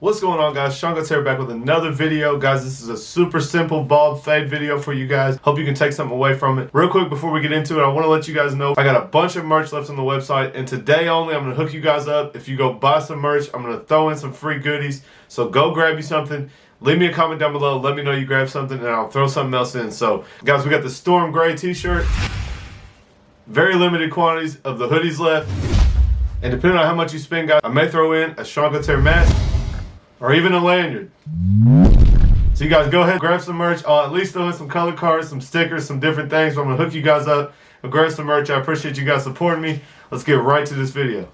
What's going on, guys? Seancutshair back with another video. Guys, this is a super simple bald fade video for you guys. Hope you can take something away from it. Real quick before we get into it, I want to let you guys know I got a bunch of merch left on the website, and today only I'm going to hook you guys up. If you go buy some merch, I'm going to throw in some free goodies. So go grab you something. Leave me a comment down below. Let me know you grabbed something, and I'll throw something else in. So, guys, we got the Storm Gray t-shirt. Very limited quantities of the hoodies left. And depending on how much you spend, guys, I may throw in a Seancutshair mask or even a lanyard. So you guys go ahead and grab some merch. I'll at least throw in some color cards, some stickers, some different things. So I'm going to hook you guys up and grab some merch. I appreciate you guys supporting me. Let's get right to this video.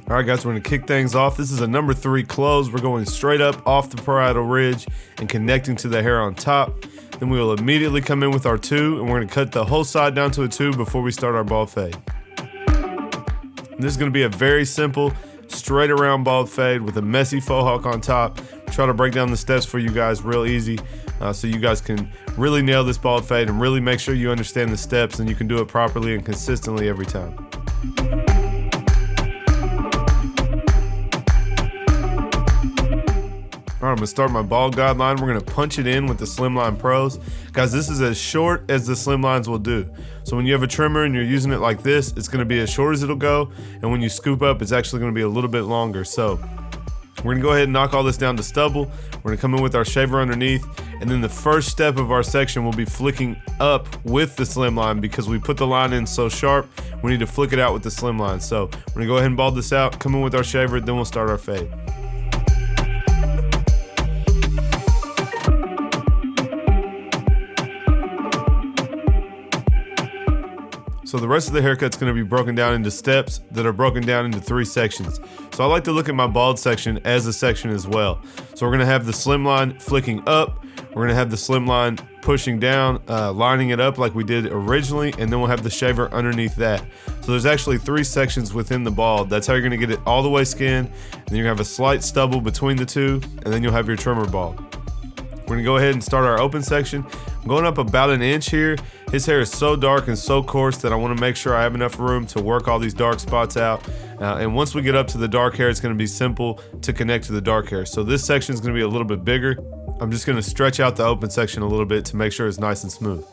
Alright guys, we're going to kick things off. This is a number 3 close. We're going straight up off the parietal ridge and connecting to the hair on top. Then we will immediately come in with our 2, and we're going to cut the whole side down to a 2 before we start our bald fade. And this is going to be a very simple, straight around bald fade with a messy faux hawk on top. Try to break down the steps for you guys real easy so you guys can really nail this bald fade and really make sure you understand the steps and you can do it properly and consistently every time. Alright, I'm going to start my bald guideline. We're going to punch it in with the Slimline Pros. Guys, this is as short as the Slimlines will do. So when you have a trimmer and you're using it like this, it's going to be as short as it'll go. And when you scoop up, it's actually going to be a little bit longer. So we're going to go ahead and knock all this down to stubble. We're going to come in with our shaver underneath. And then the first step of our section will be flicking up with the Slimline because we put the line in so sharp, we need to flick it out with the Slimline. So we're going to go ahead and bald this out, come in with our shaver, then we'll start our fade. So the rest of the haircut's going to be broken down into steps that are broken down into 3 sections. So I like to look at my bald section as a section as well. So we're going to have the Slimline flicking up, we're going to have the Slimline pushing down, lining it up like we did originally, and then we'll have the shaver underneath that. So there's actually 3 sections within the bald. That's how you're going to get it all the way skinned, and then you're going to have a slight stubble between the 2, and then you'll have your trimmer bald. We're going to go ahead and start our open section. I'm going up about an inch here. His hair is so dark and so coarse that I want to make sure I have enough room to work all these dark spots out. And once we get up to the dark hair, it's going to be simple to connect to the dark hair. So this section is going to be a little bit bigger. I'm just going to stretch out the open section a little bit to make sure it's nice and smooth.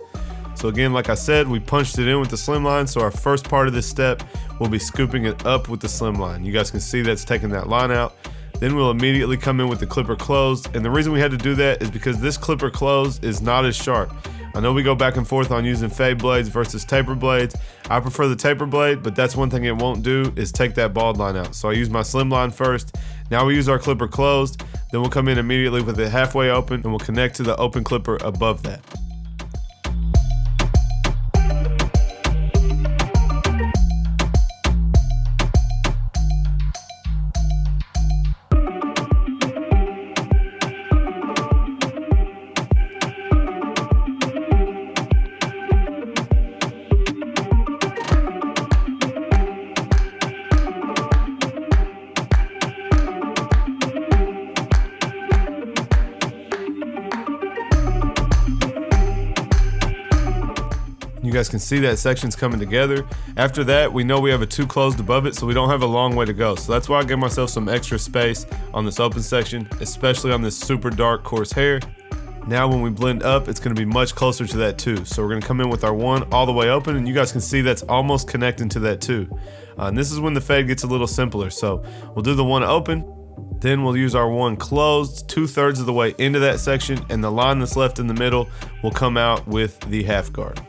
So again, like I said, we punched it in with the Slimline. So our first part of this step, we'll be scooping it up with the Slimline. You guys can see that's taking that line out. Then we'll immediately come in with the clipper closed. And the reason we had to do that is because this clipper closed is not as sharp. I know we go back and forth on using fade blades versus taper blades. I prefer the taper blade, but that's one thing it won't do is take that bald line out. So I use my Slimline first. Now we use our clipper closed. Then we'll come in immediately with it halfway open and we'll connect to the open clipper above that. You guys can see that section's coming together. After that, we know we have a 2 closed above it, so we don't have a long way to go. So that's why I gave myself some extra space on this open section, especially on this super dark coarse hair. Now when we blend up, it's going to be much closer to that 2. So we're going to come in with our 1 all the way open, and you guys can see that's almost connecting to that 2. And this is when the fade gets a little simpler. So we'll do the 1 open, then we'll use our 1 closed 2/3 of the way into that section, and the line that's left in the middle will come out with the half guard.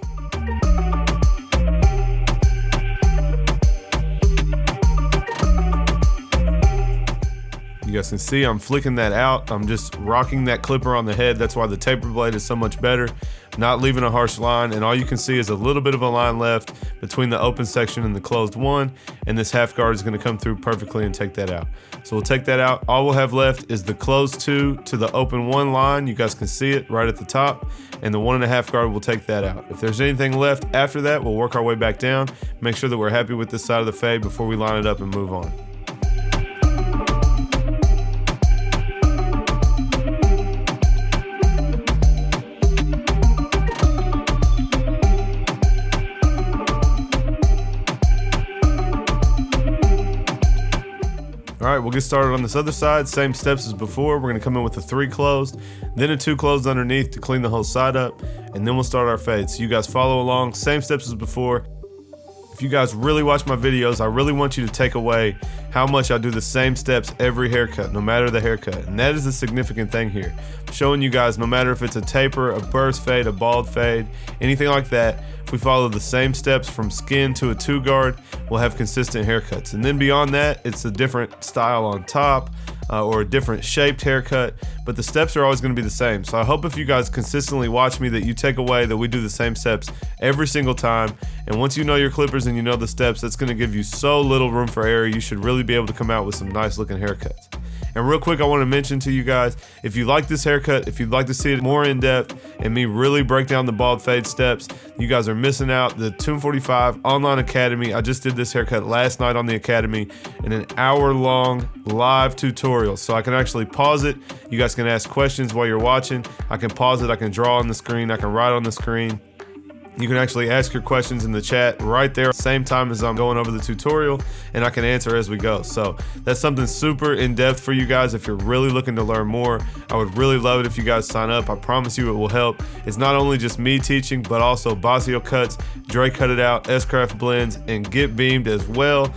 guys can see I'm flicking that out. I'm just rocking that clipper on the head. That's why the taper blade is so much better. Not leaving a harsh line, and all you can see is a little bit of a line left between the open section and the closed one, and this half guard is going to come through perfectly and take that out. So we'll take that out. All we'll have left is the closed 2 to the open 1 line. You guys can see it right at the top, and the 1.5 guard will take that out. If there's anything left after that, we'll work our way back down, make sure that we're happy with this side of the fade before we line it up and move on. All right, we'll get started on this other side. Same steps as before. We're gonna come in with a 3 closed, then a 2 closed underneath to clean the whole side up, and then we'll start our fade. So you guys follow along, same steps as before. If you guys really watch my videos, I really want you to take away how much I do the same steps every haircut, no matter the haircut. And that is the significant thing here. I'm showing you guys, no matter if it's a taper, a burst fade, a bald fade, anything like that, if we follow the same steps from skin to a 2 guard, we'll have consistent haircuts. And then beyond that, it's a different style on top, or a different shaped haircut, but the steps are always going to be the same. So I hope if you guys consistently watch me that you take away that we do the same steps every single time. And once you know your clippers and you know the steps, that's going to give you so little room for error. You should really be able to come out with some nice looking haircuts. And real quick, I want to mention to you guys, if you like this haircut, if you'd like to see it more in depth and me really break down the bald fade steps, you guys are missing out. The Tomb45 Online Academy, I just did this haircut last night on the Academy in an hour-long live tutorial. So I can actually pause it. You guys can ask questions while you're watching. I can pause it, I can draw on the screen, I can write on the screen. You can actually ask your questions in the chat right there, same time as I'm going over the tutorial, and I can answer as we go. So that's something super in depth for you guys. If you're really looking to learn more, I would really love it if you guys sign up. I promise you it will help. It's not only just me teaching, but also Basio cuts, Dre cut it out, S-Craft blends, and Get Beamed as well.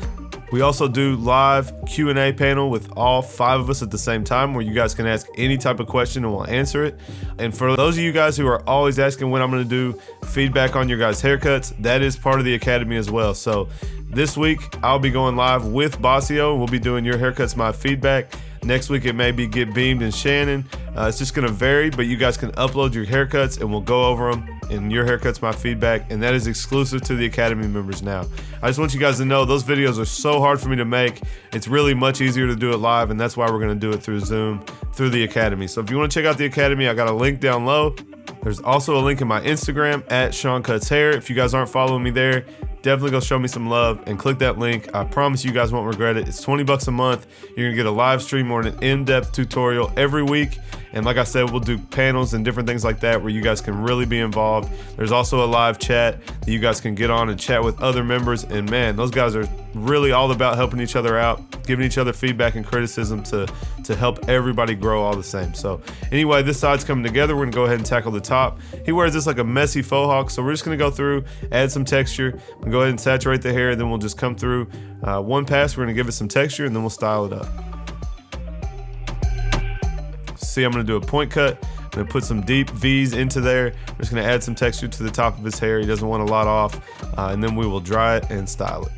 We also do live Q&A panel with all 5 of us at the same time, where you guys can ask any type of question and we'll answer it. And for those of you guys who are always asking when I'm going to do feedback on your guys' haircuts, that is part of the Academy as well. So this week I'll be going live with Basio. We'll be doing your haircuts, my feedback. Next week it may be Get Beamed and Shannon. It's just going to vary, but you guys can upload your haircuts and we'll go over them. And your haircuts, my feedback, and that is exclusive to the Academy members now. I just want you guys to know those videos are so hard for me to make. It's really much easier to do it live, and that's why we're going to do it through Zoom, through the Academy. So if you want to check out the Academy, I got a link down low. There's also a link in my Instagram at Seancutshair. If you guys aren't following me there, definitely go show me some love and click that link. I promise you guys won't regret it. It's 20 bucks a month. You're gonna get a live stream or an in-depth tutorial every week. And like I said, we'll do panels and different things like that where you guys can really be involved. There's also a live chat that you guys can get on and chat with other members. And man, those guys are really all about helping each other out, giving each other feedback and criticism to help everybody grow all the same. So anyway, this side's coming together. We're gonna go ahead and tackle the top. He wears this like a messy faux hawk, so we're just gonna go through, add some texture, and go ahead and saturate the hair, and then we'll just come through one pass. We're gonna give it some texture, and then we'll style it up. See, I'm gonna do a point cut. I'm gonna put some deep V's into there. I'm just gonna add some texture to the top of his hair. He doesn't want a lot off, and then we will dry it and style it.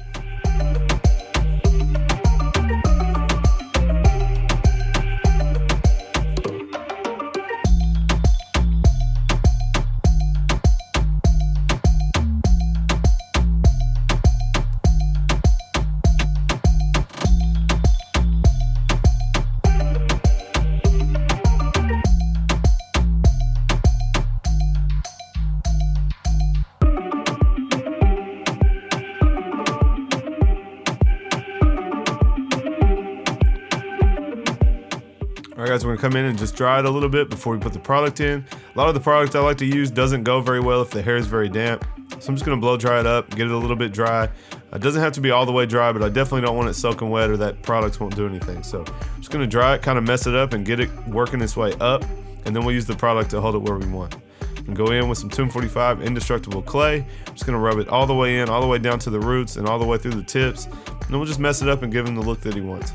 Alright guys, we're gonna come in and just dry it a little bit before we put the product in. A lot of the product I like to use doesn't go very well if the hair is very damp. So I'm just gonna blow dry it up, get it a little bit dry. It doesn't have to be all the way dry, but I definitely don't want it soaking wet or that product won't do anything. So I'm just gonna dry it, kind of mess it up and get it working its way up. And then we'll use the product to hold it where we want. And go in with some Tomb45 indestructible clay. I'm just gonna rub it all the way in, all the way down to the roots and all the way through the tips. And then we'll just mess it up and give him the look that he wants.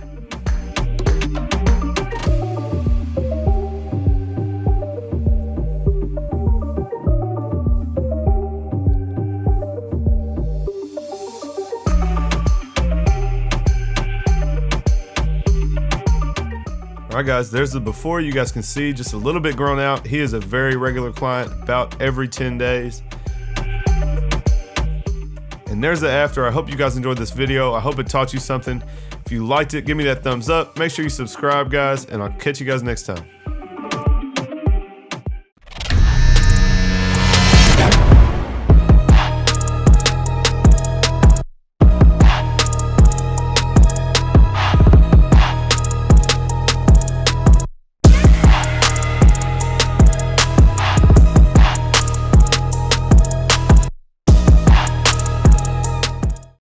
All right, guys, there's the before. You guys can see just a little bit grown out. He is a very regular client, about every 10 days. And there's the after. I hope you guys enjoyed this video. I hope it taught you something. If you liked it, give me that thumbs up. Make sure you subscribe, guys, and I'll catch you guys next time.